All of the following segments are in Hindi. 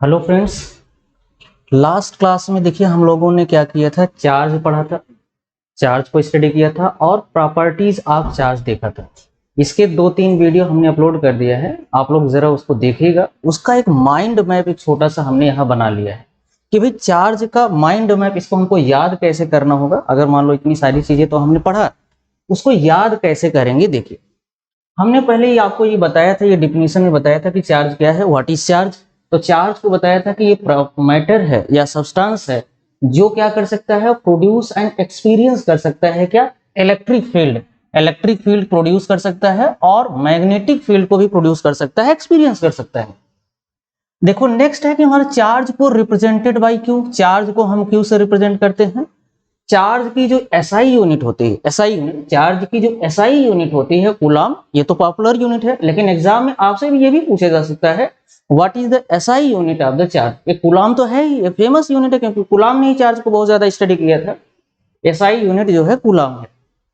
हेलो फ्रेंड्स, लास्ट क्लास में देखिए हम लोगों ने क्या किया था, चार्ज पढ़ा था, चार्ज को स्टडी किया था और प्रॉपर्टीज ऑफ चार्ज देखा था। इसके 2-3 वीडियो हमने अपलोड कर दिया है, आप लोग जरा उसको देखिएगा। उसका एक माइंड मैप एक छोटा सा हमने यहाँ बना लिया है कि भाई चार्ज का माइंड मैप, इसको हमको याद कैसे करना होगा। अगर मान लो इतनी सारी चीजें तो हमने पढ़ा, उसको याद कैसे करेंगे। देखिए, हमने पहले ही आपको ये बताया था, ये डिफिनीशन में बताया था कि चार्ज क्या है, व्हाट इज चार्ज। तो चार्ज को बताया था कि ये मैटर है या सब्सटेंस है जो क्या कर सकता है, प्रोड्यूस एंड एक्सपीरियंस कर सकता है क्या, इलेक्ट्रिक फील्ड प्रोड्यूस कर सकता है और मैग्नेटिक फील्ड को भी प्रोड्यूस कर सकता है, एक्सपीरियंस कर सकता है। देखो नेक्स्ट है कि हमारे चार्ज को रिप्रेजेंटेड बाय क्यू, चार्ज को हम क्यू से रिप्रेजेंट करते हैं। चार्ज की जो एसआई यूनिट होती है, एसआई यूनिट, चार्ज की जो एसआई यूनिट होती है कूलम, ये तो पॉपुलर यूनिट है, लेकिन एग्जाम में आपसे भी ये भी पूछा जा सकता है what is the SI unit of the charge. ये कूलम तो है ही, ये फेमस यूनिट है क्योंकि कूलम ने ही चार्ज को बहुत ज्यादा स्टडी किया था। एसआई यूनिट जो है कूलम है,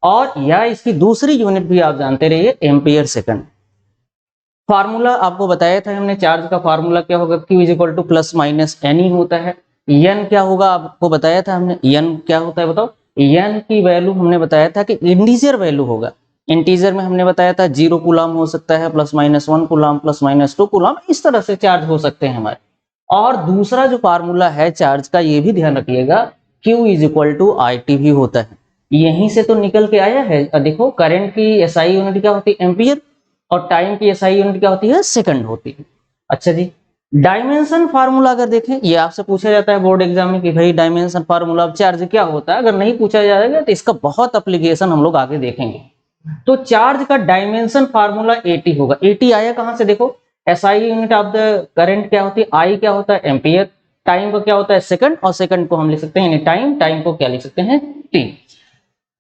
और या इसकी दूसरी यूनिट भी आप जानते रहिए, एम्पियर सेकंड। फार्मूला आपको बताया था हमने, चार्ज का फार्मूला क्या होगा, Q is equal to plus minus n ही होता है। एन क्या होगा आपको बताया था हमने, एन क्या होता है बताओ। एन की वैल्यू हमने बताया था कि इंटीजर वैल्यू होगा। इंटीजर में हमने बताया था 0 कूलम हो सकता है, +-1 कूलम, +-2 कूलम, इस तरह से चार्ज हो सकते हैं हमारे। और दूसरा जो फार्मूला है चार्ज का, ये भी ध्यान रखिएगा, Q is equal to IT भी होता है। यहीं से तो निकल के आया है। देखो करंट की एसआई यूनिट क्या होती है, एम्पियर, और टाइम की एसआई यूनिट क्या होती है, सेकंड होती है। अच्छा जी, डायमेंशन फार्मूला अगर देखें, ये आपसे पूछा जाता है बोर्ड एग्जाम में कि भाई डायमेंशन फार्मूला ऑफ चार्ज क्या होता है। अगर नहीं पूछा जाएगा तो इसका बहुत एप्लीकेशन हम लोग आगे देखेंगे। तो चार्ज का डायमेंशन फार्मूला 80 होगा। 80 आया कहां से, देखो SI unit of the current क्या होती है, आई क्या होता है, एम्पियर, टाइम का क्या होता है, सेकंड, और सेकंड को हम लिख सकते हैं टाइम को क्या लिख सकते हैं, टी।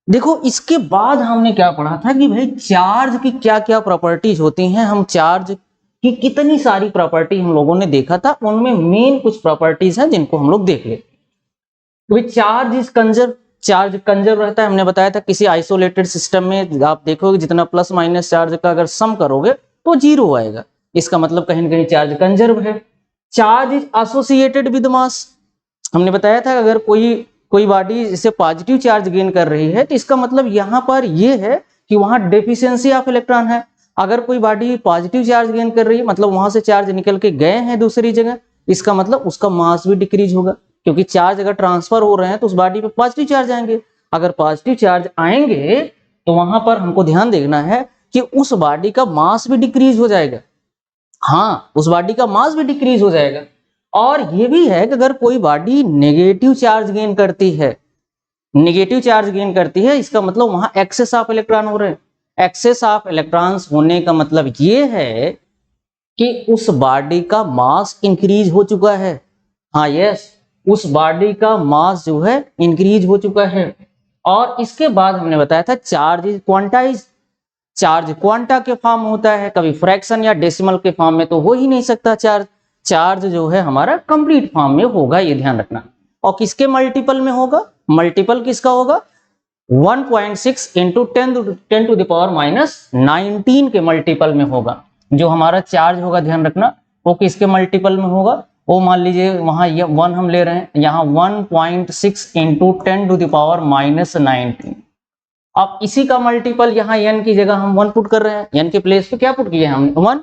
देखो इसके बाद हमने क्या पढ़ा था कि भाई चार्ज की क्या क्या प्रॉपर्टीज होती हैं। हम चार्ज की कितनी सारी प्रॉपर्टी हम लोगों ने देखा था, उनमें मेन कुछ प्रॉपर्टीज हैं जिनको हम लोग देख ले। तो charge is conserve, charge conserve रहता है। हमने बताया था किसी आइसोलेटेड सिस्टम में आप देखोगे जितना प्लस माइनस चार्ज का अगर सम करोगे तो 0 आएगा, इसका मतलब कहीं ना कहीं चार्ज कंजर्व है। Charge is associated with mass, हमने बताया था अगर कोई कोई बॉडी इससे पॉजिटिव चार्ज गेन कर रही है तो इसका मतलब यहाँ पर ये है कि वहां डेफिशिएंसी ऑफ इलेक्ट्रॉन है। अगर कोई बॉडी पॉजिटिव चार्ज गेन कर रही है मतलब वहां से चार्ज निकल के गए हैं दूसरी जगह, इसका मतलब उसका मास भी डिक्रीज होगा, क्योंकि चार्ज अगर ट्रांसफर हो रहे हैं तो उस बॉडी पे पॉजिटिव चार्ज आएंगे। अगर पॉजिटिव चार्ज आएंगे तो वहां पर हमको ध्यान देना है कि उस बॉडी का मास भी डिक्रीज हो जाएगा। हाँ, उस बॉडी का मास भी डिक्रीज हो जाएगा। और ये भी है कि अगर कोई बॉडी नेगेटिव चार्ज गेन करती है, नेगेटिव चार्ज गेन करती है, इसका मतलब वहां एक्सेस ऑफ इलेक्ट्रॉन हो रहे हैं। एक्सेस ऑफ इलेक्ट्रॉन्स होने का मतलब ये है कि उस बॉडी का मास इंक्रीज हो चुका है। हाँ यस, उस बॉडी का मास जो है इंक्रीज हो चुका है। और इसके बाद हमने बताया था charge is quantize, charge quanta के फॉर्म होता है, कभी फ्रैक्शन या डेसिमल के फॉर्म में तो हो ही नहीं सकता चार्ज। चार्ज जो है हमारा कंप्लीट फॉर्म में होगा, ये ध्यान रखना। और किसके मल्टीपल में होगा, मल्टीपल किसका होगा, 1.6 इंटू 10 टू द पावर -19 के मल्टीपल में होगा। जो हमारा चार्ज होगा ध्यान रखना वो किसके मल्टीपल में होगा, वो मान लीजिए वहां ये 1 हम ले रहे हैं, यहाँ 1.6 इंटू 10 टू द पावर -19। अब इसी का मल्टीपल यहाँ n की जगह हम 1 पुट कर रहे हैं, n के प्लेस पे क्या पुट किए हमने, 1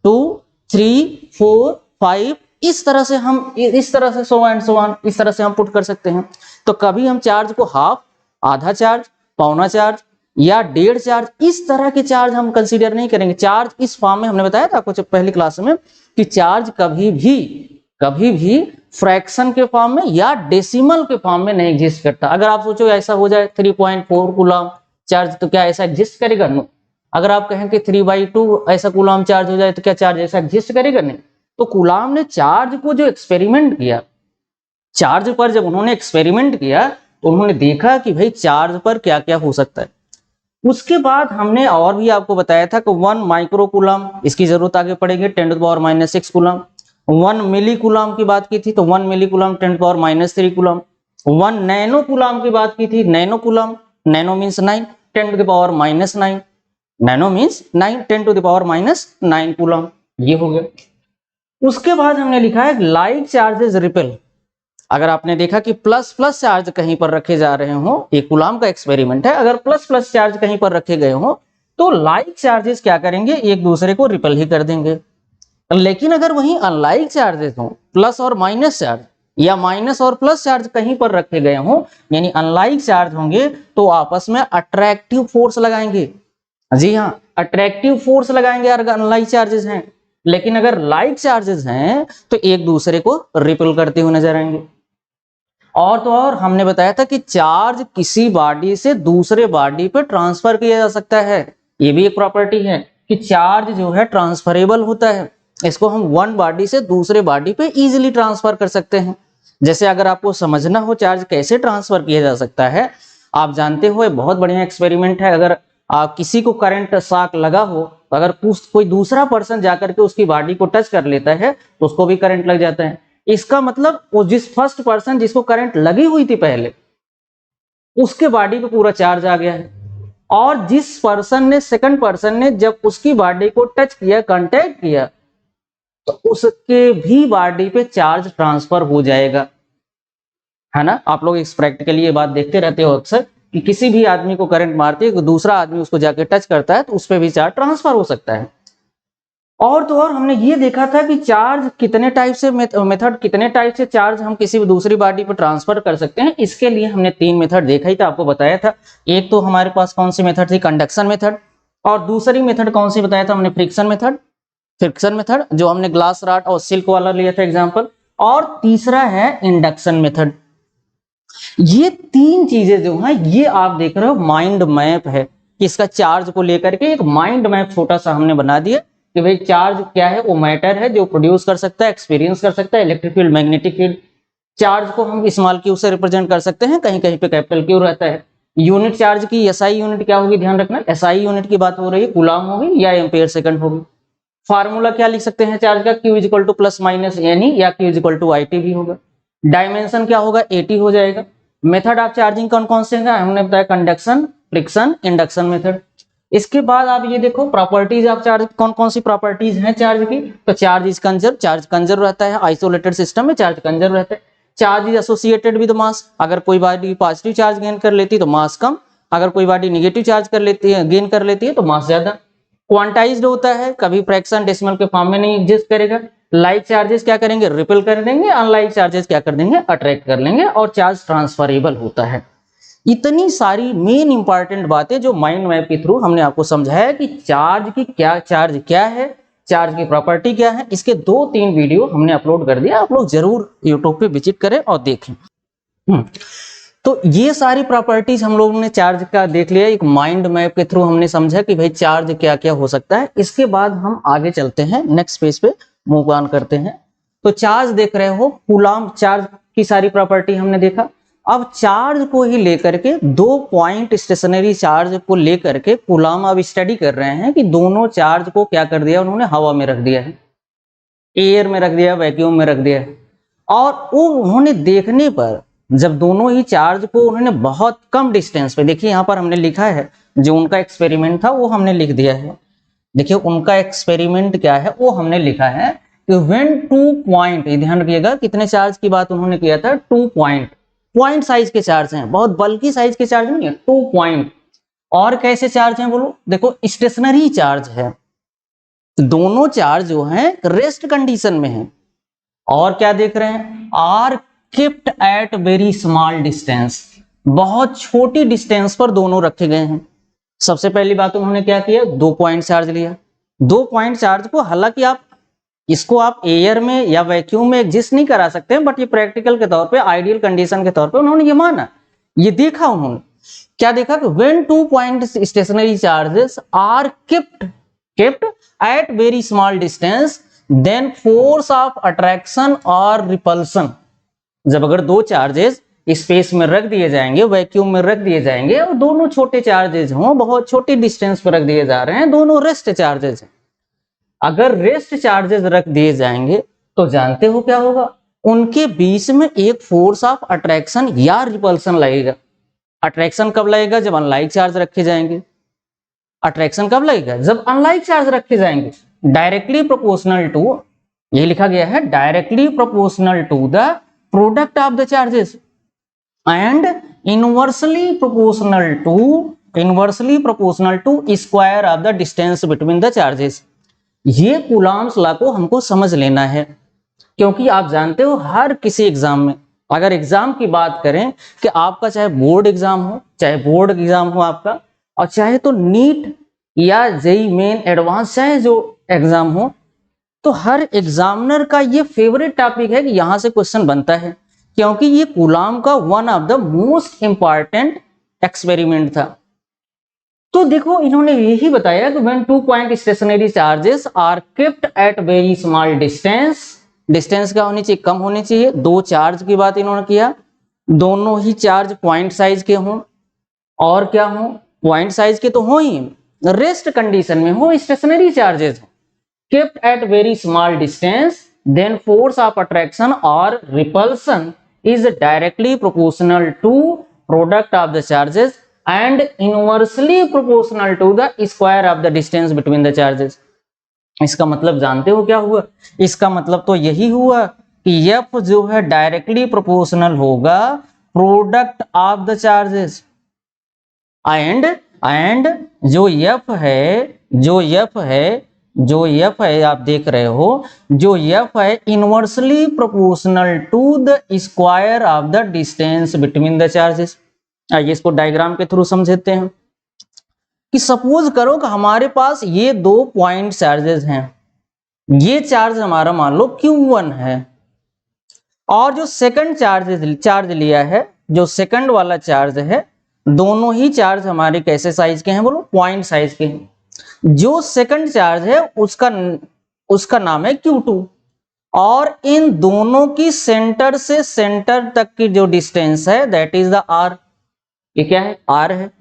2 3 4 5, इस तरह से हम इस तरह से सो एंड सो ऑन, इस तरह से हम पुट कर सकते हैं। तो कभी हम चार्ज को हाफ, आधा चार्ज, पौना चार्ज या 1.5 चार्ज, इस तरह के चार्ज हम कंसीडर नहीं करेंगे। चार्ज इस फॉर्म में हमने बताया था आपको पहली क्लास में कि चार्ज कभी भी फ्रैक्शन के फॉर्म में या डेसिमल के फॉर्म में नहीं एग्जिस्ट करता। अगर आप सोचो ऐसा हो जाए 3.4 कूलम चार्ज, तो क्या ऐसा एग्जिस्ट करेगा, नो। अगर आप कहें कि 3/2 ऐसा कूलम चार्ज हो जाए तो क्या चार्ज ऐसा एग्जिस्ट करेगा, नहीं। तो कूलम ने चार्ज को जो एक्सपेरिमेंट किया, चार्ज पर जब उन्होंने एक्सपेरिमेंट किया तो उन्होंने देखा कि भाई चार्ज पर क्या क्या हो सकता है। उसके बाद हमने और भी आपको बताया था कि 1 माइक्रो कूलम, इसकी जरूरत आगे पड़ेगी 10⁻⁻6 कूलम। 1 मिली कूलम की बात की थी तो 1 मिली कूलम 10⁻³ कूलम। 1 नैनो कूलम की बात की थी, nano coulomb, nano means 9, 10⁻⁻9, nano means 9, 10⁻⁻9 coulomb, ये हो गया। उसके बाद हमने लिखा है लाइक चार्जेस रिपेल। अगर आपने देखा कि प्लस प्लस चार्ज कहीं पर रखे जा रहे हो, एक कूलाम का एक्सपेरिमेंट है, अगर प्लस प्लस चार्ज कहीं पर रखे गए हो तो लाइक चार्जेस क्या करेंगे, एक दूसरे को रिपेल ही कर देंगे। लेकिन अगर वहीं अनलाइक चार्जेस हो, प्लस और माइनस चार्ज या माइनस और प्लस चार्ज कहीं पर रखे गए हो, यानी अनलाइक चार्ज होंगे, तो आपस में अट्रैक्टिव फोर्स लगाएंगे। जी हाँ, अट्रैक्टिव फोर्स लगाएंगे अगर अनलाइक चार्जेस हैं। लेकिन अगर लाइक चार्जेस हैं तो एक दूसरे को रिपेल करते हुए नजर आएंगे। और तो और हमने बताया था कि चार्ज किसी बॉडी से दूसरे बॉडी पे ट्रांसफर किया जा सकता है। ये भी एक प्रॉपर्टी है कि चार्ज जो है ट्रांसफरेबल होता है। इसको हम वन बॉडी से दूसरे बॉडी पे इजीली ट्रांसफर कर सकते हैं। जैसे अगर आपको समझना हो चार्ज कैसे ट्रांसफर किया जा सकता है, आप जानते हो बहुत बढ़िया एक्सपेरिमेंट है। अगर आप किसी को करंट शॉक लगा हो, तो अगर कोई दूसरा पर्सन जाकर के उसकी बॉडी को टच कर लेता है तो उसको भी करंट लग जाता है। इसका मतलब वो जिस फर्स्ट पर्सन जिसको करंट लगी हुई थी पहले, उसके बॉडी पे पूरा चार्ज आ गया है। और जिस पर्सन ने, सेकंड पर्सन ने जब उसकी बॉडी को टच किया, कांटेक्ट किया, तो उसके भी बॉडी पे चार्ज ट्रांसफर हो जाएगा, है ना। आप लोग इस प्रैक्टिकली ये बात देखते रहते हो अक्सर कि किसी भी आदमी को करंट मारते है, दूसरा आदमी उसको जाके टच करता है तो उस पर भी चार्ज ट्रांसफर हो सकता है। और तो और हमने ये देखा था कि चार्ज कितने टाइप से मेथड, कितने टाइप से चार्ज हम किसी भी दूसरी बॉडी पर ट्रांसफर कर सकते हैं। इसके लिए हमने 3 मेथड देखा ही था, आपको बताया था। एक तो हमारे पास कौन सी मेथड थी, कंडक्शन मेथड। और दूसरी मेथड कौन सी बताया था हमने, फ्रिक्शन मेथड। फ्रिक्शन मेथड जो हमने ग्लास रॉड और सिल्क वाला लिया था एग्जाम्पल। और तीसरा है इंडक्शन मेथड। ये 3 चीजें जो है, ये आप देख रहे हो माइंड मैप है कि इसका चार्ज को लेकर के एक माइंड मैप छोटा सा हमने बना दिया कि भाई चार्ज क्या है, वो मैटर है जो प्रोड्यूस कर सकता है, एक्सपीरियंस कर सकता है, electric field, magnetic field. Charge को हम स्मॉल क्यू से रिप्रेजेंट कर सकते हैं, कहीं कहीं पे कैपिटल क्यू रहता है। यूनिट चार्ज की एसआई यूनिट क्या होगी, ध्यान रखना, एसआई यूनिट की बात हो रही है, कूलाम होगी या एम्पेयर सेकंड होगी। फार्मूला क्या लिख सकते हैं चार्ज का, Q equal to plus minus यानी, या Q इक्वल टू IT भी होगा। डायमेंशन क्या होगा, AT हो जाएगा। मेथड ऑफ चार्जिंग कौन कौन से हैं हमने बताया, कंडक्शन, फ्रिक्शन, इंडक्शन मेथड। इसके बाद आप ये देखो प्रॉपर्टीज ऑफ चार्ज, कौन कौन सी प्रॉपर्टीज हैं चार्ज की। तो charge is conserve, charge conserve रहता है, आइसोलेटेड सिस्टम में चार्ज कंजर्व रहता है। Charge is associated with mass, अगर कोई बॉडी पॉजिटिव चार्ज गेन कर लेती है तो मास कम, अगर कोई बॉडी नेगेटिव चार्ज कर लेती है, गेन कर लेती है तो मास ज्यादा। क्वांटाइज्ड होता है, कभी फ्रैक्शन डेसिमल के फॉर्म में नहीं एग्जिस्ट करेगा। लाइक चार्जेस क्या करेंगे, रिपेल कर देंगे, अनलाइक चार्जेस क्या कर देंगे, अट्रैक्ट कर लेंगे, और चार्ज ट्रांसफरेबल होता है। इतनी सारी मेन इंपॉर्टेंट बातें जो माइंड मैप के थ्रू हमने आपको समझाया कि चार्ज की क्या, चार्ज क्या है, चार्ज की प्रॉपर्टी क्या है। इसके 2-3 वीडियो हमने अपलोड कर दिया, आप लोग जरूर यूट्यूब पे विजिट करें और देखें। तो ये सारी प्रॉपर्टीज हम लोगों ने चार्ज का देख लिया, एक माइंड मैप के थ्रू हमने समझा कि भाई चार्ज क्या क्या हो सकता है। इसके बाद हम आगे चलते हैं, नेक्स्ट पेज पे मूव ऑन करते हैं। तो चार्ज देख रहे हो, कूलाम चार्ज की सारी प्रॉपर्टी हमने देखा। अब चार्ज को ही लेकर के, 2 पॉइंट स्टेशनरी चार्ज को लेकर के कूलाम अब स्टडी कर रहे हैं कि दोनों चार्ज को क्या कर दिया उन्होंने, हवा में रख दिया है, एयर में रख दिया, वैक्यूम में रख दिया है। और वो उन्होंने देखने पर, जब दोनों ही चार्ज को उन्होंने बहुत कम डिस्टेंस पे, देखिए यहाँ पर हमने लिखा है, जो उनका एक्सपेरिमेंट था वो हमने लिख दिया है। देखिए उनका एक्सपेरिमेंट क्या है वो हमने लिखा है कि व्हेन 2 पॉइंट, ध्यान रखिएगा कितने चार्ज की बात उन्होंने किया था, 2 पॉइंट, पॉइंट साइज के चार्ज हैं, बहुत बल्कि साइज के चार्ज नहीं है, 2 पॉइंट। और कैसे चार्ज हैं बोलो, देखो स्टेशनरी चार्ज है, दोनों चार्ज जो है रेस्ट कंडीशन में है। और क्या देख रहे हैं, are kept at very small distance, बहुत छोटी डिस्टेंस पर दोनों रखे गए हैं। सबसे पहली बात उन्होंने क्या किया, 2 पॉइंट चार्ज लिया। 2 पॉइंट चार्ज को, हालांकि आप इसको आप एयर में या वैक्यूम में एग्जिस्ट नहीं करा सकते हैं, बट ये प्रैक्टिकल के तौर पे, आइडियल कंडीशन के तौर पे उन्होंने ये माना, ये देखा। उन्होंने क्या देखा कि when 2 point stationary charges are kept at very small distance, then force of attraction और रिपल्सन, जब अगर 2 चार्जेस स्पेस में रख दिए जाएंगे, वैक्यूम में रख दिए जाएंगे, और दोनों छोटे चार्जेस हों, बहुत छोटी डिस्टेंस पर रख दिए जा रहे हैं, दोनों रेस्ट चार्जेस हैं। अगर रेस्ट चार्जेस रख दिए जाएंगे तो जानते हो क्या होगा, उनके बीच में एक फोर्स ऑफ अट्रैक्शन या रिपल्सन लगेगा। अट्रैक्शन कब लगेगा, जब अनलाइक चार्ज रखे जाएंगे। अट्रैक्शन कब लगेगा, जब अनलाइक चार्ज रखे जाएंगे, डायरेक्टली प्रोपोर्शनल टू ये लिखा गया है directly proportional to the product of the charges and inversely proportional to square of the distance between the charges. ये कूलॉम्स लॉ को हमको समझ लेना है, क्योंकि आप जानते हो हर किसी एग्जाम में, अगर एग्जाम की बात करें कि आपका चाहे बोर्ड एग्जाम हो आपका, और चाहे तो नीट या जेई मेन एडवांस चाहे जो एग्जाम हो, तो हर एग्जामिनर का ये फेवरेट टॉपिक है कि यहां से क्वेश्चन बनता है, क्योंकि ये कूलॉम का one of the most important experiment था। तो देखो इन्होंने यही बताया कि when 2 point stationary charges are kept at very small distance, distance क्या होनी चाहिए, कम होनी चाहिए। दो चार्ज की बात इन्होंने किया, दोनों ही चार्ज पॉइंट साइज के हों, और क्या हो, पॉइंट साइज के तो हो ही, रेस्ट कंडीशन में हो, स्टेशनरी चार्जेस हो, kept at very small distance, then force of attraction और repulsion is directly proportional to product of the charges and inversely proportional to the square of the distance between the charges। इसका मतलब जानते हो क्या हुआ, इसका मतलब तो यही हुआ कि F जो है डायरेक्टली प्रोपोर्शनल होगा product of the charges, and जो F है आप देख रहे हो, जो F है inversely proportional to the square of the distance between the charges. आइए इसको डायग्राम के थ्रू समझते हैं कि सपोज करो कि हमारे पास ये दो पॉइंट चार्जेस हैं, ये चार्ज हमारा मान लो Q1 है, और जो सेकंड चार्ज लिया है, जो सेकंड वाला चार्ज है, दोनों ही चार्ज हमारे कैसे साइज के हैं, बोलो पॉइंट साइज के हैं। जो सेकंड चार्ज है उसका नाम है Q2, और इन दोनों की सेंटर से सेंटर तक की जो डिस्टेंस है दैट इज द R। ये क्या है, R है।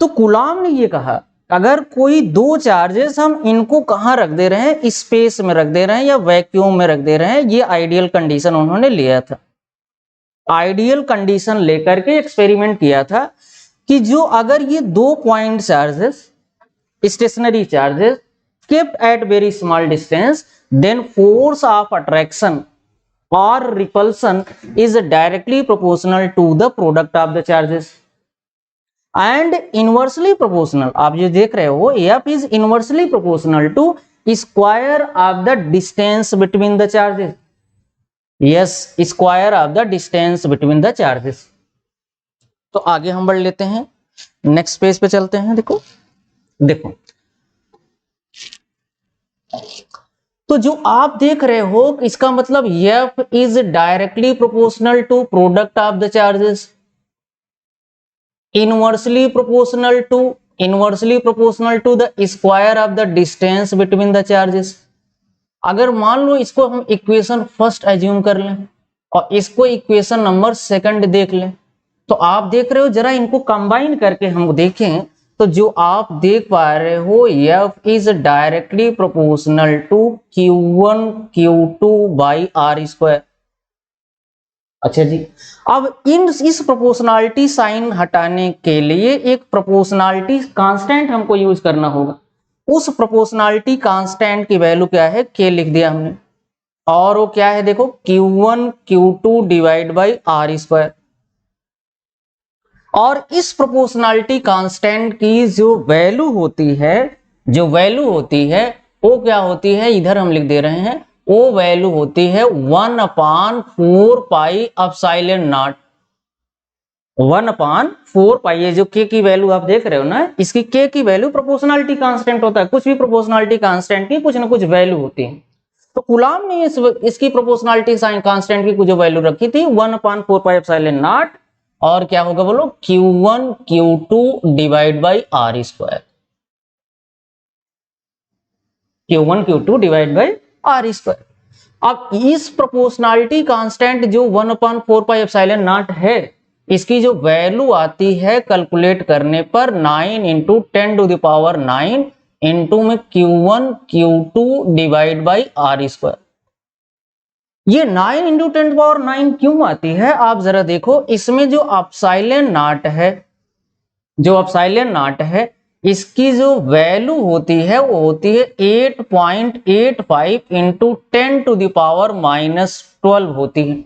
तो कूलॉम ने ये कहा अगर कोई दो चार्जेस हम इनको कहां रख दे रहे हैं, स्पेस में रख दे रहे हैं या वैक्यूम में रख दे रहे हैं, ये आइडियल कंडीशन उन्होंने लिया था। आइडियल कंडीशन लेकर के एक्सपेरिमेंट किया था कि जो अगर ये दो point charges stationary charges kept at very small distance, then force of attraction or repulsion is directly proportional to the product of the charges and inversely proportional। आप जो देख रहे हो F is inversely proportional to square of the distance between the charges। yes, square of the distance between the charges। तो आगे हम बढ़ लेते हैं, नेक्स्ट पेज पे चलते हैं। देखो तो जो आप देख रहे हो इसका मतलब F is directly proportional to product of the charges, inversely proportional to the square of the distance between the charges। अगर मान लो इसको हम इक्वेशन फर्स्ट एज्यूम कर लें और इसको इक्वेशन नंबर सेकंड देख लें, तो आप देख रहे हो, जरा इनको कंबाइन करके हम देखें तो जो आप देख पा रहे हो F is directly proportional to Q1 Q2 by R square. अच्छा जी, अब इस प्रोपोर्शनलिटी साइन हटाने के लिए एक प्रोपोर्शनलिटी कांस्टेंट हमको यूज करना होगा। उस प्रोपोर्शनलिटी कांस्टेंट की वैल्यू क्या है, K लिख दिया हमने, और वो क्या है देखो Q1 Q2 divide by R square. और इस प्रोपोर्शनलिटी कांस्टेंट की जो वैल्यू होती है वो क्या होती है, इधर हम लिख दे रहे हैं, वो वैल्यू होती है 1/4 पाई एप्सिलॉन नॉट। 1/4 पाई, ये जो K की वैल्यू आप देख रहे हो ना, इसकी K की वैल्यू प्रोपोर्शनलिटी कांस्टेंट होता है। कुछ भी प्रोपोर्शनलिटी कांस्टेंट की कुछ ना कुछ वैल्यू होती है। तो कूलॉम ने इसकी प्रोपोर्शनलिटी साइन कांस्टेंट की कुछ वैल्यू रखी थी 1/4 पाई एप्सिलॉन नॉट, और क्या होगा बोलो Q1 Q2 divide by R square. Q1 Q2 divide by R square. अब इस प्रोपोर्शनलिटी कांस्टेंट जो 1/4 पाई एप्सिलॉन नॉट है, इसकी जो वैल्यू आती है कैलकुलेट करने पर 9 × 10⁹ इंटू में Q1 Q2 divide by R square. ये 9 × 10⁹ क्यों आती है, आप जरा देखो, इसमें जो एप्सिलॉन नॉट है इसकी जो वैल्यू होती है वो होती है 8.85 इंटू 10⁻⁻12 होती है।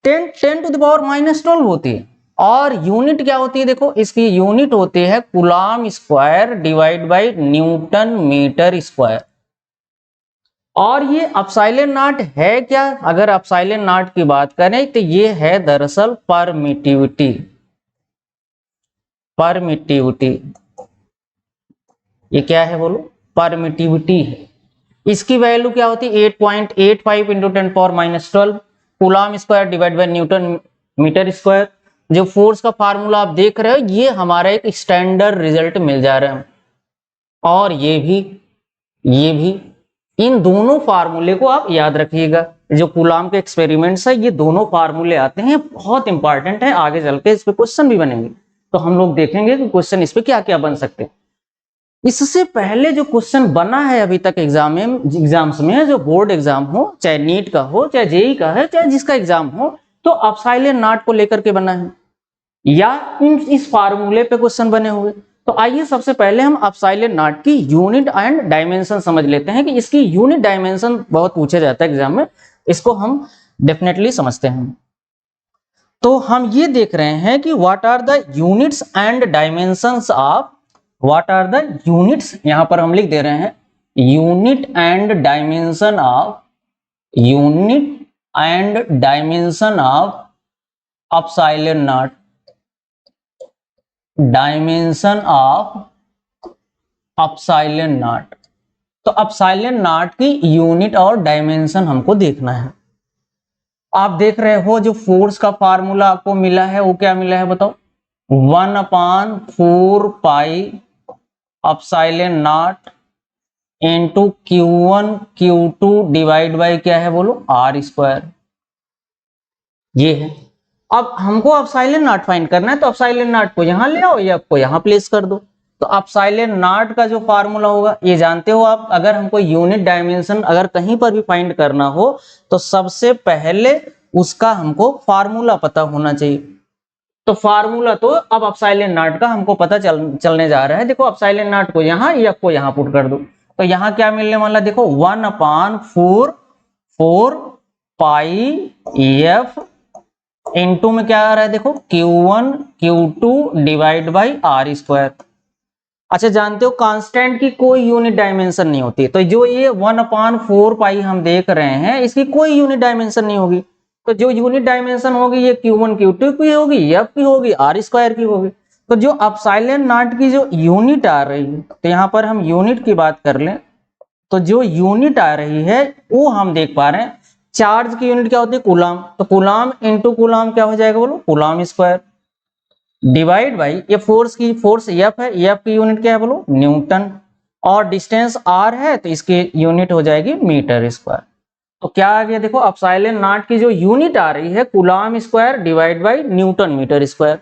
10⁻⁻12 होती है। और यूनिट क्या होती है, देखो इसकी यूनिट होती है coulomb square divide by newton metre square. और ये एप्सिलॉन नॉट है क्या, अगर एप्सिलॉन नॉट की बात करें तो ये है दरअसल परमिटिविटी। परमिटिविटी ये क्या है बोलो, परमिटिविटी है। इसकी वैल्यू क्या होती है 8.85 into 10⁻⁻12 coulomb square divide by newton metre square. जो फोर्स का फार्मूला आप देख रहे हो ये हमारा एक स्टैंडर्ड रिजल्ट मिल जा रहा है। और ये भी इन दोनों फार्मूले को आप याद रखिएगा। जो कूलाम के एक्सपेरिमेंट्स है ये दोनों फार्मूले आते हैं, बहुत इंपॉर्टेंट है, आगे चल के इस पे क्वेश्चन भी बनेंगे। तो हम लोग देखेंगे कि क्वेश्चन इस पे क्या क्या बन सकते हैं। इससे पहले जो क्वेश्चन बना है अभी तक एग्जाम्स में, जो बोर्ड एग्जाम हो, चाहे नीट का हो, चाहे जेई का है, चाहे जिसका एग्जाम हो, तो एप्सिलॉन नॉट को लेकर के बना है या इस फार्मूले पे क्वेश्चन बने हुए। तो आइए सबसे पहले हम एप्सिलॉन नॉट की यूनिट एंड डायमेंशन समझ लेते हैं कि इसकी यूनिट डायमेंशन बहुत पूछा जाता है एग्जाम में, इसको हम डेफिनेटली समझते हैं। तो हम ये देख रहे हैं कि what are the units and dimensions of, what are the units, यहां पर हम लिख दे रहे हैं unit and dimension of, unit and dimension of epsilon naught, dimension of epsilon naught. तो एप्सिलॉन नॉट की यूनिट और डायमेंशन हमको देखना है। आप देख रहे हो जो फोर्स का फार्मूला आपको मिला है वो क्या मिला है बताओ, 1/4 pi epsilon not into Q1 Q2 divide by क्या है बोलो R स्क्वायर, ये है। अब हमको एप्सिलॉन नॉट फाइंड करना है, तो एप्सिलॉन नॉट को यहां ले आओ या आपको यहां प्लेस कर दो। तो एप्सिलॉन नॉट का जो फार्मूला होगा ये जानते हो आप, अगर हमको यूनिट डायमेंशन अगर कहीं पर भी फाइंड करना हो तो सबसे पहले उसका हमको फार्मूला पता होना चाहिए। तो फार्मूला तो अब एप्सिलॉन नॉट का हमको पता चलने जा रहा है। देखो एप्सिलॉन नॉट को यहाँ या को यहाँ पुट कर दो, तो यहाँ क्या मिलने वाला देखो 1/4 पाई एफ इनटू में क्या आ रहा है देखो Q1 Q2 divide by R square. अच्छा जानते हो कांस्टेंट की कोई यूनिट डायमेंशन नहीं होती, तो जो ये 1/4 पाई हम देख रहे हैं इसकी कोई यूनिट डायमेंशन नहीं होगी। तो जो यूनिट डायमेंशन होगी ये Q1 Q2 की होगी, F की होगी, R स्क्वायर की होगी। तो जो एप्सिलॉन नॉट की जो यूनिट आ रही है, तो यहाँ पर हम यूनिट की बात कर लें, तो जो यूनिट आ रही है वो हम देख पा रहे हैं, चार्ज की यूनिट क्या होती है कूलाम, तो कूलाम इंटू कूलाम क्या हो जाएगा बोलो कूलाम स्क्वायर, डिवाइड बाई ये फोर्स F है, F की यूनिट क्या है बोलो न्यूटन, और डिस्टेंस R है तो इसकी यूनिट हो जाएगी मीटर स्क्वायर। तो क्या आ गया देखो एप्सिलॉन नॉट की जो यूनिट आ रही है coulomb square divide by newton metre square.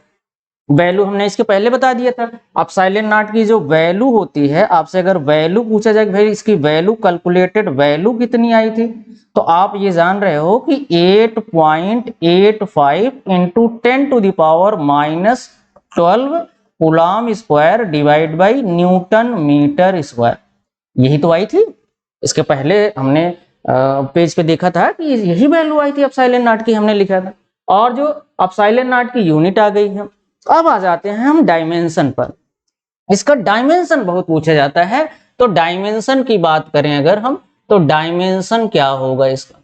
Value हमने इसके पहले बता दिया था। एप्सिलॉन नॉट की जो वैल्यू होती है, आपसे अगर वैल्यू पूछा जाए भाई इसकी वैल्यू कैलकुलेटेड वैल्यू कितनी आई थी, तो आप ये जान रहे हो कि 8.85 into 10⁻⁻12 coulomb square divide by newton metre square, यही तो आई थी। इसके पहले हमने पेज पे देखा था कि यही वैल्यू आई थी एप्सिलॉन नॉट की, हमने लिखा था। और जो एप्सिलॉन नॉट की यूनिट आ गई है, अब आ जाते हैं हम डायमेंशन पर। इसका डायमेंशन बहुत पूछा जाता है, तो डायमेंशन की बात करें अगर हम, तो डायमेंशन क्या होगा इसका,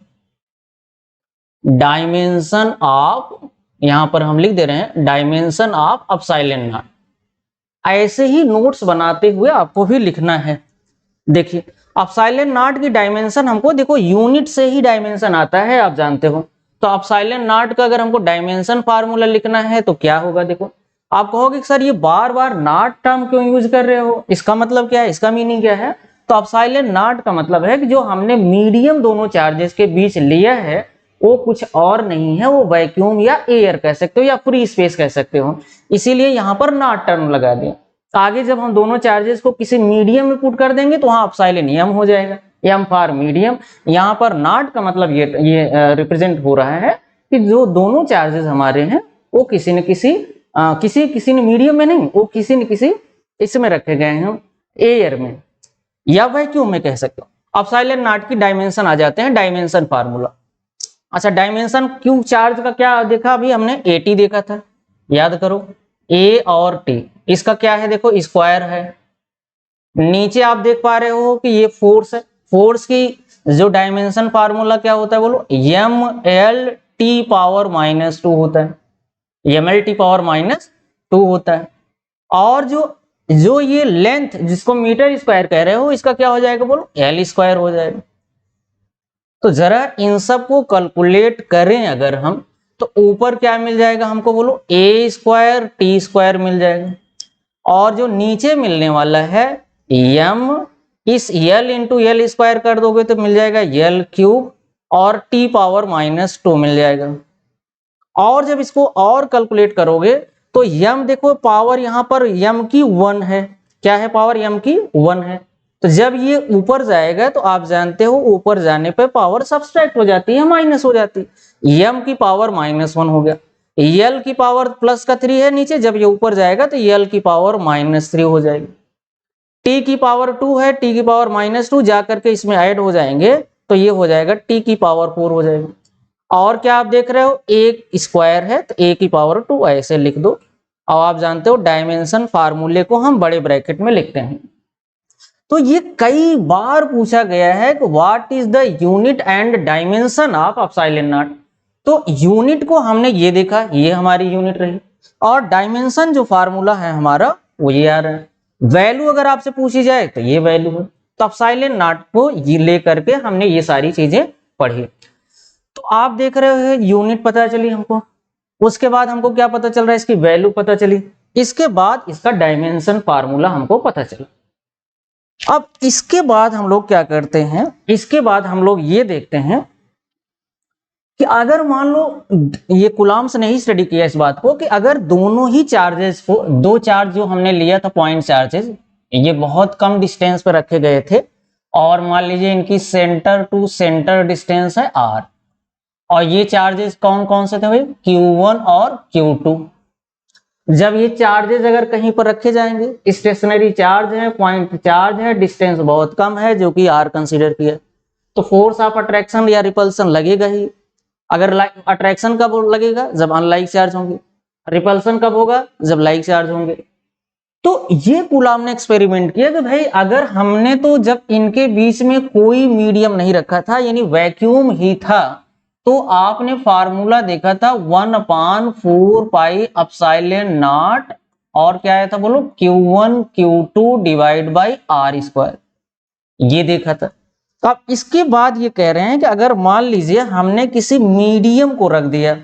डायमेंशन ऑफ, यहां पर हम लिख दे रहे हैं डायमेंशन ऑफ एप्सिलॉन नॉट। ऐसे ही नोट्स बनाते हुए आपको भी लिखना है। देखिए एप्सिलॉन नॉट की डायमेंशन हमको देखो यूनिट से ही डायमेंशन आता है, आप जानते हो। तो एप्सिलॉन नॉट का अगर हमको डायमेंशन फार्मूला लिखना है तो क्या होगा, देखो आप कहोगे सर ये बार बार नॉट टर्म क्यों यूज कर रहे हो, इसका मतलब क्या है, इसका मीनिंग क्या है। तो एप्सिलॉन नॉट का मतलब है कि जो हमने मीडियम दोनों चार्जेस के बीच लिया है वो कुछ और नहीं है, वो वैक्यूम या एयर कह सकते हो या फ्री स्पेस कह सकते हो, इसीलिए यहाँ पर नॉट टर्म लगा दिया। आगे जब हम दोनों चार्जेस को किसी मीडियम में पुट कर देंगे तो वहां एप्सिलॉन एम हो जाएगा, एम फॉर मीडियम। यहाँ पर नॉट का मतलब ये रिप्रेजेंट हो रहा है कि जो दोनों चार्जेस हमारे हैं वो किसी न किसी किसी ने मीडियम में नहीं, वो किसी न किसी इसमें रखे गए हैं एयर में या वैक्यूम में कह सकते हो। एप्सिलॉन नॉट की डायमेंशन आ जाते हैं डायमेंशन फार्मूला। अच्छा, डायमेंशन क्यू चार्ज का क्या देखा अभी हमने, एटी देखा था, याद करो, ए और टी, इसका क्या है देखो स्क्वायर है। नीचे आप देख पा रहे हो कि ये फोर्स है, फोर्स की जो डायमेंशन फार्मूला क्या होता है बोलो, एम एल टी पावर -2 होता है, एम एल टी पावर -2 होता है। और जो जो ये लेंथ जिसको मीटर स्क्वायर कह रहे हो, इसका क्या हो जाएगा बोलो, एल स्क्वायर हो जाएगा। तो जरा इन सब को कैलकुलेट करें अगर हम, तो ऊपर क्या मिल जाएगा हमको बोलो, ए स्क्वायर टी स्क्वायर मिल जाएगा। और जो नीचे मिलने वाला है यम, इस यल इंटू यल स्क्वायर कर दोगे तो मिल जाएगा यल क्यूब और टी पावर -2 मिल जाएगा। और जब इसको और कैलकुलेट करोगे तो यम देखो पावर यहाँ पर यम की 1 है, क्या है पावर यम की 1 है। तो जब ये ऊपर जाएगा तो आप जानते हो ऊपर जाने पे पावर सब्सट्रैक्ट हो जाती है, माइनस हो जाती है, यम की पावर -1 हो गया, यल की पावर प्लस का 3 है नीचे, जब ये ऊपर जाएगा तो यल की पावर -3 हो जाएगी। टी की पावर 2 है, टी की पावर -2 जाकर के इसमें ऐड हो जाएंगे तो ये हो जाएगा टी की पावर 4 हो जाएगा। और क्या आप देख रहे हो, एक स्क्वायर है तो ए की पावर 2 ऐसे लिख दो। और आप जानते हो डायमेंशन फार्मूले को हम बड़े ब्रैकेट में लिखते हैं। तो ये कई बार पूछा गया है कि what is the unit and dimension of epsilon naught. तो यूनिट को हमने ये देखा, ये हमारी यूनिट रही, और डायमेंशन जो फार्मूला है हमारा वो ये आ रहा है। वैल्यू अगर आपसे पूछी जाए तो ये वैल्यू है। तो एप्सिलॉन नॉट को ये लेकर के हमने ये सारी चीजें पढ़ी। तो आप देख रहे हो यूनिट पता चली हमको, उसके बाद हमको क्या पता चल रहा है, इसकी वैल्यू पता चली, इसके बाद इसका डायमेंशन फार्मूला हमको पता चला। अब इसके बाद हम लोग क्या करते हैं, इसके बाद हम लोग ये देखते हैं कि अगर मान लो, ये कुलाम्स ने ही स्टडी किया इस बात को, कि अगर दोनों ही चार्जेस को, दो चार्ज जो हमने लिया था पॉइंट चार्जेस, ये बहुत कम डिस्टेंस पर रखे गए थे, और मान लीजिए इनकी सेंटर टू सेंटर डिस्टेंस है r, और ये चार्जेस कौन कौन से थे भाई, Q1 और Q2। जब ये चार्जेस अगर कहीं पर रखे जाएंगे, स्टेशनरी चार्ज है, पॉइंट चार्ज है, डिस्टेंस बहुत कम है जो कि r कंसीडर किया, तो फोर्स ऑफ अट्रैक्शन या रिपल्सन लगेगा ही। अगर अट्रैक्शन कब लगेगा, जब अनलाइक चार्ज होंगे, रिपल्सन कब होगा, जब लाइक चार्ज होंगे। तो ये कूलाम ने एक्सपेरिमेंट किया कि भाई अगर हमने तो जब इनके बीच में कोई मीडियम नहीं रखा था, यानी वैक्यूम ही था, तो आपने फार्मूला देखा था 1/4 पाई एप्सिलॉन नॉट, और क्या आया था बोलो, Q1 Q2 divide by r square, ये देखा था। तो अब इसके बाद ये कह रहे हैं कि अगर मान लीजिए हमने किसी मीडियम को रख दिया,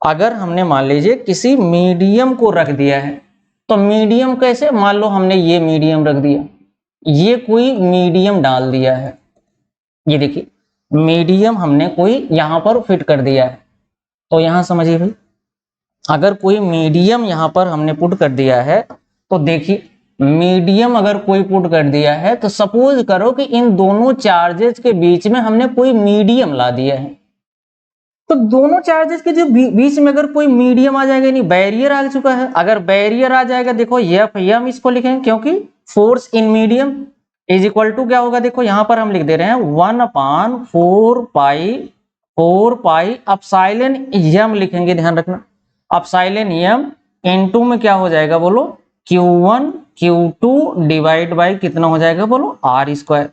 अगर हमने मान लीजिए किसी मीडियम को रख दिया है, तो मीडियम कैसे, मान लो हमने ये मीडियम रख दिया, ये कोई मीडियम डाल दिया है, ये देखिए मीडियम हमने कोई यहां पर फिट कर दिया है। तो यहां समझिए भाई, अगर कोई मीडियम यहां पर हमने पुट कर दिया है, तो देखिए मीडियम अगर कोई पुट कर दिया है, तो सपोज करो कि इन दोनों चार्जेस के बीच में हमने कोई मीडियम ला दिया है, तो दोनों चार्जेस के जो बीच में अगर कोई मीडियम आ जाएगा, यानी बैरियर आ चुका है, अगर बैरियर आ जाएगा, देखो एफ एम इसको लिखेंगे, क्योंकि force in medium is equal to क्या होगा, देखो यहां पर हम लिख दे रहे हैं 1/4 पाई एप्सिलॉन एम लिखेंगे, ध्यान रखना, एप्सिलॉन एम इनटू में क्या हो जाएगा बोलो, Q1 Q2 डिवाइड बाई कितना हो जाएगा बोलो, r स्क्वायर।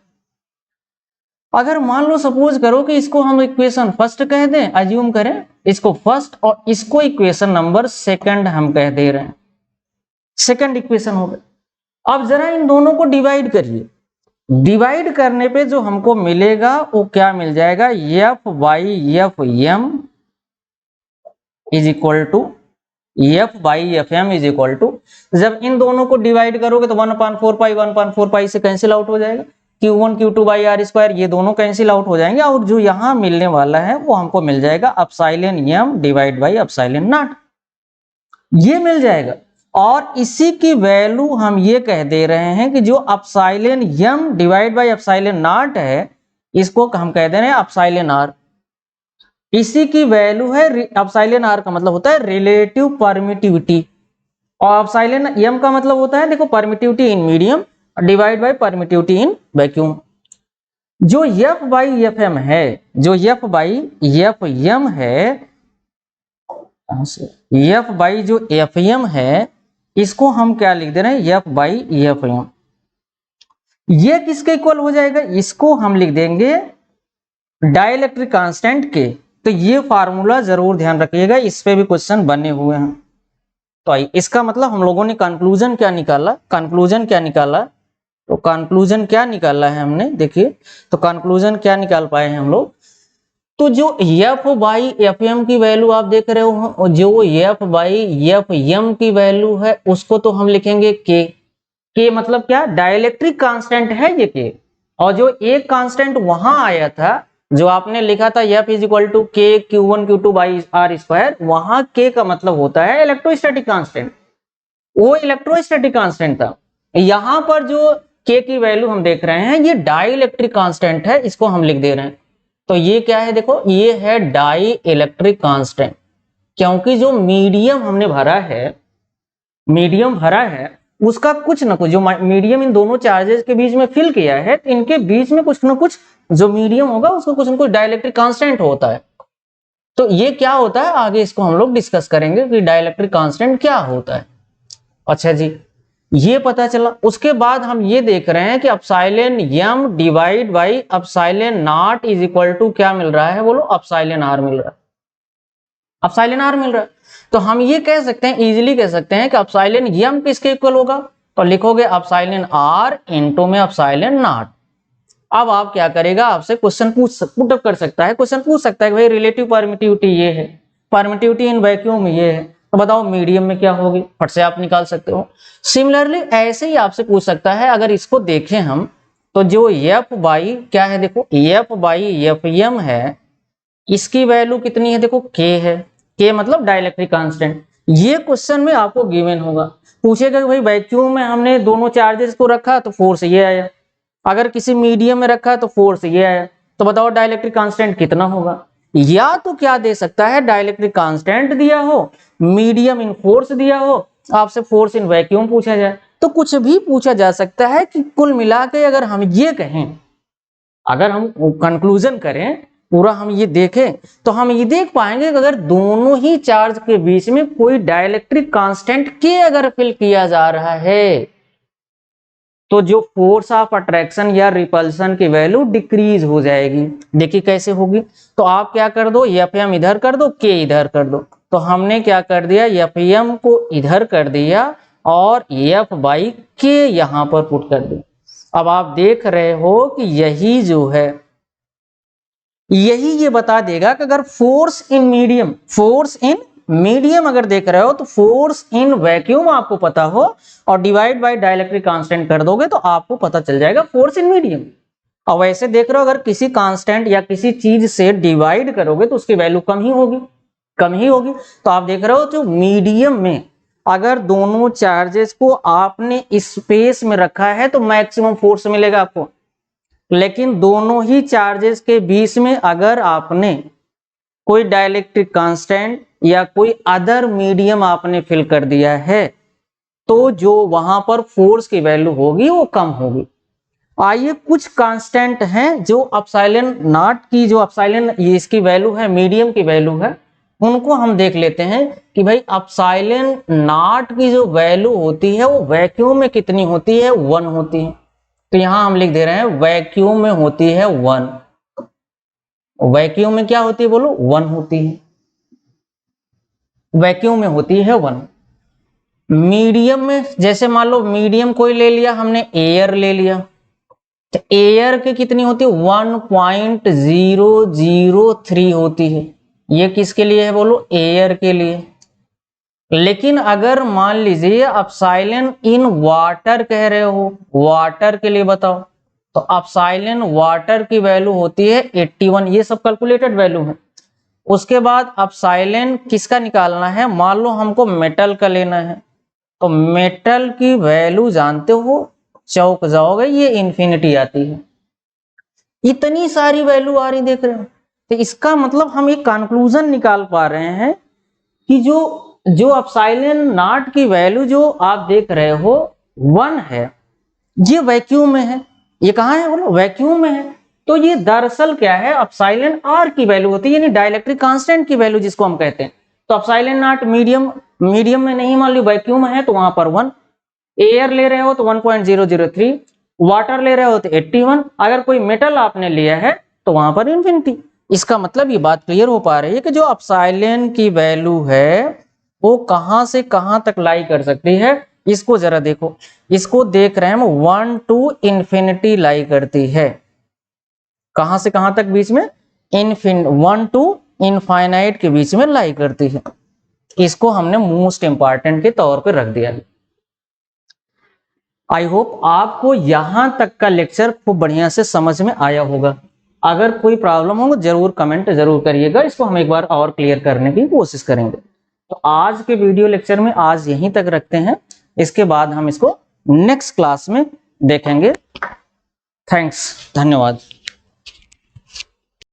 अगर मान लो सपोज करो कि इसको हम इक्वेशन फर्स्ट कह दें, अज्यूम करें इसको फर्स्ट, और इसको इक्वेशन नंबर सेकंड हम कह दे रहे हैं, सेकंड इक्वेशन हो गया। अब जरा इन दोनों को डिवाइड करिए, डिवाइड करने पे जो हमको मिलेगा वो क्या मिल जाएगा, F by F m is equal to F by F m is equal to, जब इन दोनों को डिवाइड करोगे तो 1/4 पाई से कैंसिल आउट हो जाएगा, Q1 Q2 by r square, ये दोनों कैंसिल आउट हो जाएंगे, और जो यहां मिलने वाला है वो हमको मिल जाएगा epsilon m divide by epsilon naught, ये मिल जाएगा। और इसी की वैल्यू हम ये कह दे रहे हैं कि जो epsilon m divide by epsilon naught है, इसको हम कह दे रहे हैं एप्सिलॉन r, इसी की वैल्यू है, एप्सिलॉन r का मतलब होता है रिलेटिव परमिटिविटी, और एप्सिलॉन एम का मतलब होता है देखो permittivity in medium divide by permittivity in vacuum. जो एफ बाई एफ एम है, जो एफ बाई एफ एम है, एफ बाई जो एफ एम है इसको हम क्या लिख दे रहे हैं, एफ बाई एफ एम। ये किसके इक्वल हो जाएगा, इसको हम लिख देंगे डाइलेक्ट्रिक कांस्टेंट के। तो ये फार्मूला जरूर ध्यान रखिएगा, इस पे भी क्वेश्चन बने हुए हैं। तो इसका मतलब हम लोगों ने कंक्लूजन क्या निकाला, कंक्लूजन क्या निकाला, तो कंक्लूजन क्या निकाला है हमने, देखिए तो कंक्लूजन क्या निकाल पाए हैं हम लोग। तो जो एफ बाई एफ एम की वैल्यू आप देख रहे हो, जो एफ बाई एफ एम की वैल्यू है उसको तो हम लिखेंगे के मतलब क्या, डाइलेक्ट्रिक कांस्टेंट है ये के। और जो एक कांस्टेंट वहां आया था जो आपने लिखा था एफ इज इक्वल टू के Q1 Q2 by are square, वहां के का मतलब होता है इलेक्ट्रोस्टैटिक कांस्टेंट, वो इलेक्ट्रोस्टैटिक कांस्टेंट था। यहां पर जो के की वैल्यू हम देख रहे हैं ये डाइलेक्ट्रिक कांस्टेंट है, इसको हम लिख दे रहे हैं। तो ये क्या है, देखो ये है डाई इलेक्ट्रिक कांस्टेंट, क्योंकि जो मीडियम हमने भरा है, मीडियम भरा है उसका कुछ ना कुछ, जो मीडियम इन दोनों चार्जेस के बीच में फिल किया है, तो इनके बीच में कुछ ना कुछ जो मीडियम होगा उसको कुछ ना कुछ डाइलेक्ट्रिक कांस्टेंट होता है। तो ये क्या होता है आगे इसको हम लोग डिस्कस करेंगे कि डाइलेक्ट्रिक कांस्टेंट क्या होता है। अच्छा जी, ये पता चला। उसके बाद हम ये देख रहे हैं कि epsilon m divide by epsilon naught is equal to क्या मिल रहा है, बोलो एप्सिलॉन आर मिल रहा है, एप्सिलॉन आर मिल रहा है। तो हम ये कह सकते हैं, इजीली कह सकते हैं कि एप्सिलॉन एम किसके इक्वल होगा, तो लिखोगे एप्सिलॉन आर इनटू में एप्सिलॉन नॉट। अब आप क्या करेगा, आपसे क्वेश्चन पुट अप कर सकता है, क्वेश्चन पूछ सकता है कि भाई रिलेटिव परमिटिविटी ये है, परमिटिविटी इन वैक्यूम ये है, तो बताओ मीडियम में क्या होगी, फट से आप निकाल सकते हो। सिमिलरली ऐसे ही आपसे पूछ सकता है, अगर इसको देखें हम तो जो एफ बाई क्या है, देखो एफ बाई एफ एम है, इसकी वैल्यू कितनी है, देखो के है, के मतलब डाइलेक्ट्रिक कांस्टेंट। ये क्वेश्चन में आपको गिवन होगा, पूछेगा कि भाई वैक्यूम में हमने दोनों चार्जेस को रखा तो फोर्स ये आया, अगर किसी मीडियम में रखा तो फोर्स ये आया, तो बताओ डाइलेक्ट्रिक कांस्टेंट कितना होगा। या तो क्या दे सकता है, डाइलेक्ट्रिक कांस्टेंट दिया हो, मीडियम इन फोर्स दिया हो, आपसे फोर्स इन वैक्यूम पूछा जाए, तो कुछ भी पूछा जा सकता है। कि कुल मिला के अगर हम ये कहें, अगर हम कंक्लूजन करें पूरा, हम ये देखें तो हम ये देख पाएंगे कि अगर दोनों ही चार्ज के बीच में कोई डाइलेक्ट्रिक कांस्टेंट के अगर फिल किया जा रहा है तो जो फोर्स ऑफ अट्रैक्शन या रिपल्सन की वैल्यू डिक्रीज हो जाएगी। देखिए कैसे होगी, तो आप क्या कर दो, एफ एम इधर कर दो, के इधर कर दो। तो हमने क्या कर दिया, एफ एम को इधर कर दिया और एफ बाई के यहां पर पुट कर दिया। अब आप देख रहे हो कि यही जो है, यही ये बता देगा कि अगर force in medium, force in medium अगर देख रहे हो तो फोर्स इन वैक्यूम आपको पता हो और डिवाइड बाय डाइलेक्ट्रिक कांस्टेंट कर दोगे तो आपको पता चल जाएगा फोर्स इन मीडियम। और वैसे देख रहे हो, अगर किसी कांस्टेंट या किसी चीज से डिवाइड करोगे तो उसकी वैल्यू कम ही होगी, कम ही होगी। तो आप देख रहे हो जो मीडियम में अगर दोनों चार्जेस को आपने स्पेस में रखा है तो मैक्सिमम फोर्स मिलेगा आपको, लेकिन दोनों ही चार्जेस के बीच में अगर आपने कोई डाइलेक्ट्रिक कांस्टेंट या कोई अदर मीडियम आपने फिल कर दिया है तो जो वहां पर फोर्स की वैल्यू होगी वो कम होगी। आइए कुछ कांस्टेंट हैं जो एप्सिलॉन नॉट की, जो एप्सिलॉन इसकी वैल्यू है, मीडियम की वैल्यू है, उनको हम देख लेते हैं कि भाई एप्सिलॉन नॉट की जो वैल्यू होती है वो वैक्यूम में कितनी होती है, 1 होती है। तो यहां हम लिख दे रहे हैं वैक्यूम में होती है 1, वैक्यूम में क्या होती है बोलो, 1 होती है, वैक्यूम में होती है 1। मीडियम में जैसे मान लो मीडियम कोई ले लिया हमने, एयर ले लिया, तो एयर की कितनी होती है, 1.003 होती है। ये किसके लिए है बोलो, एयर के लिए। लेकिन अगर मान लीजिए एप्सिलॉन इन वाटर कह रहे हो, वाटर के लिए बताओ, तो एप्सिलॉन वाटर की वैल्यू होती है 81, ये सब कैलकुलेटेड वैल्यू है। उसके बाद एप्सिलॉन किसका निकालना है, मान लो हमको मेटल का लेना है, तो मेटल की वैल्यू जानते हो, चौक जाओगे, ये इंफिनिटी आती है। इतनी सारी वैल्यू आ रही देख रहे हो, तो इसका मतलब हम एक कंक्लूजन निकाल पा रहे हैं कि जो जो एप्सिलॉन नॉट की वैल्यू जो आप देख रहे हो 1 है, ये वैक्यूम में है। ये कहाँ है बोलो? वैक्यूम में है। तो ये दरअसल क्या है? एप्सिलॉन आर की वैल्यू होती है, यानी डाइलेक्ट्रिक कांस्टेंट की वैल्यू जिसको हम कहते हैं। तो एप्सिलॉन नॉट मीडियम में नहीं, मान लो वैक्यूम है तो वहां पर 1, एयर ले रहे हो तो 1.003, वाटर ले रहे हो तो 81, अगर कोई मेटल आपने लिया है तो वहां पर इन्फिनिटी। इसका मतलब ये बात क्लियर हो पा रही है कि जो एप्सिलॉन की वैल्यू है वो कहां से कहां तक लाई कर सकती है। इसको जरा देखो, इसको देख रहे हैं हम, 1 to इंफिनिटी लाई करती है। कहां से कहां तक बीच में? 1 to इनफाइनाइट के बीच में लाई करती है। इसको हमने मोस्ट इंपॉर्टेंट के तौर पर रख दिया। आई होप आपको यहां तक का लेक्चर खूब बढ़िया से समझ में आया होगा। अगर कोई प्रॉब्लम हो जरूर कमेंट जरूर करिएगा, इसको हम एक बार और क्लियर करने की कोशिश करेंगे। तो आज के वीडियो लेक्चर में आज यहीं तक रखते हैं, इसके बाद हम इसको नेक्स्ट क्लास में देखेंगे। थैंक्स, धन्यवाद।